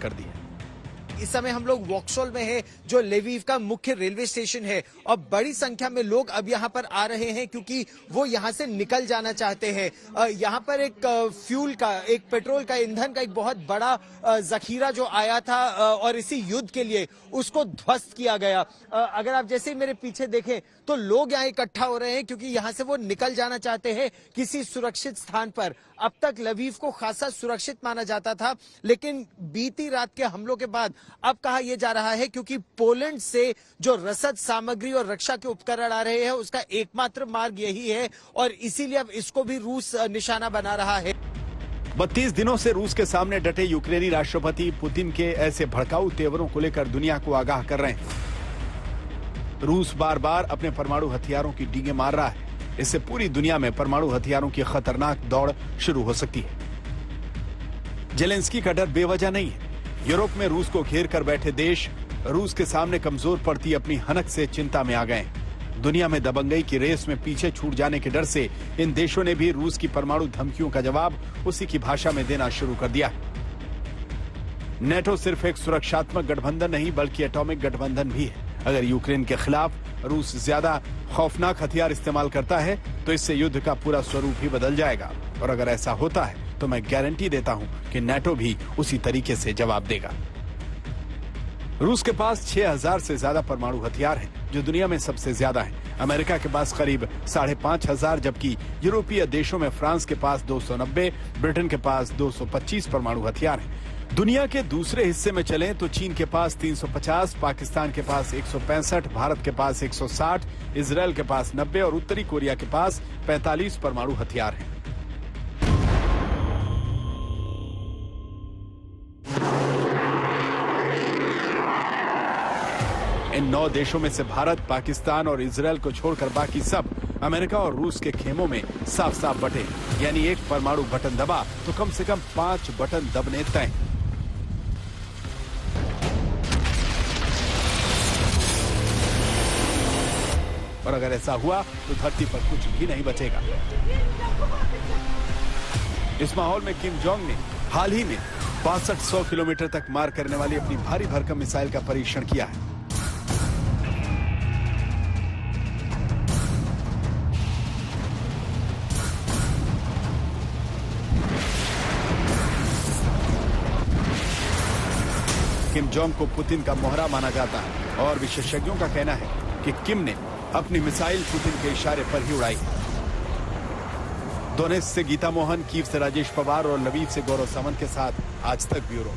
कर दी है। इस समय हम लोग वॉक्सॉल में हैं, जो लेविव का मुख्य रेलवे स्टेशन है, और बड़ी संख्या में लोग अब यहां पर आ रहे हैं क्योंकि वो यहां से निकल जाना चाहते हैं। यहां पर एक फ्यूल का, एक पेट्रोल का, ईंधन का एक बहुत बड़ा जखीरा जो आया था और इसी युद्ध के लिए उसको ध्वस्त किया गया। अगर आप जैसे ही मेरे पीछे देखें तो लोग यहाँ इकट्ठा हो रहे हैं क्योंकि यहां से वो निकल जाना चाहते हैं किसी सुरक्षित स्थान पर। अब तक लवीव को खासा सुरक्षित माना जाता था, लेकिन बीती रात के हमलों के बाद अब कहा यह जा रहा है क्योंकि पोलैंड से जो रसद सामग्री और रक्षा के उपकरण आ रहे हैं उसका एकमात्र मार्ग यही है और इसीलिए अब इसको भी रूस निशाना बना रहा है। 32 दिनों से रूस के सामने डटे यूक्रेनी राष्ट्रपति पुतिन के ऐसे भड़काऊ तेवरों को लेकर दुनिया को आगाह कर रहे हैं। रूस बार बार अपने परमाणु हथियारों की डींगे मार रहा है। इससे पूरी दुनिया में परमाणु हथियारों की खतरनाक दौड़ शुरू हो सकती है। जेलेंस्की का डर बेवजह नहीं है। यूरोप में रूस को घेर कर बैठे देश रूस के सामने कमजोर पड़ती अपनी हनक से चिंता में आ गए। दुनिया में दबंगई की रेस में पीछे छूट जाने के डर से इन देशों ने भी रूस की परमाणु धमकियों का जवाब उसी की भाषा में देना शुरू कर दिया। नेटो सिर्फ एक सुरक्षात्मक गठबंधन नहीं बल्कि एटॉमिक गठबंधन भी है। अगर यूक्रेन के खिलाफ रूस ज्यादा खौफनाक हथियार इस्तेमाल करता है तो इससे युद्ध का पूरा स्वरूप ही बदल जाएगा, और अगर ऐसा होता है तो मैं गारंटी देता हूं कि नेटो भी उसी तरीके से जवाब देगा। रूस के पास 6000 से ज्यादा परमाणु हथियार हैं, जो दुनिया में सबसे ज्यादा हैं। अमेरिका के पास करीब 5500, जबकि यूरोपीय देशों में फ्रांस के पास 290, ब्रिटेन के पास 225 परमाणु हथियार हैं। दुनिया के दूसरे हिस्से में चलें तो चीन के पास 350, पाकिस्तान के पास 165, भारत के पास 160, इजराइल के पास 90 और उत्तरी कोरिया के पास 45 परमाणु हथियार हैं। इन 9 देशों में से भारत, पाकिस्तान और इजराइल को छोड़कर बाकी सब अमेरिका और रूस के खेमों में साफ साफ बटे। यानी एक परमाणु बटन दबा तो कम से कम 5 बटन दबने तय। और अगर ऐसा हुआ तो धरती पर कुछ भी नहीं बचेगा। इस माहौल में किम जोंग ने हाल ही में 6500 किलोमीटर तक मार करने वाली अपनी भारी भरकम मिसाइल का परीक्षण किया है। किम जोंग को पुतिन का मोहरा माना जाता है और विशेषज्ञों का कहना है कि किम ने अपनी मिसाइल पुतिन के इशारे पर ही उड़ाई। दोनेत्स्क से गीता मोहन, कीव से राजेश पवार और लवीव से गौरव सावंत के साथ आज तक ब्यूरो।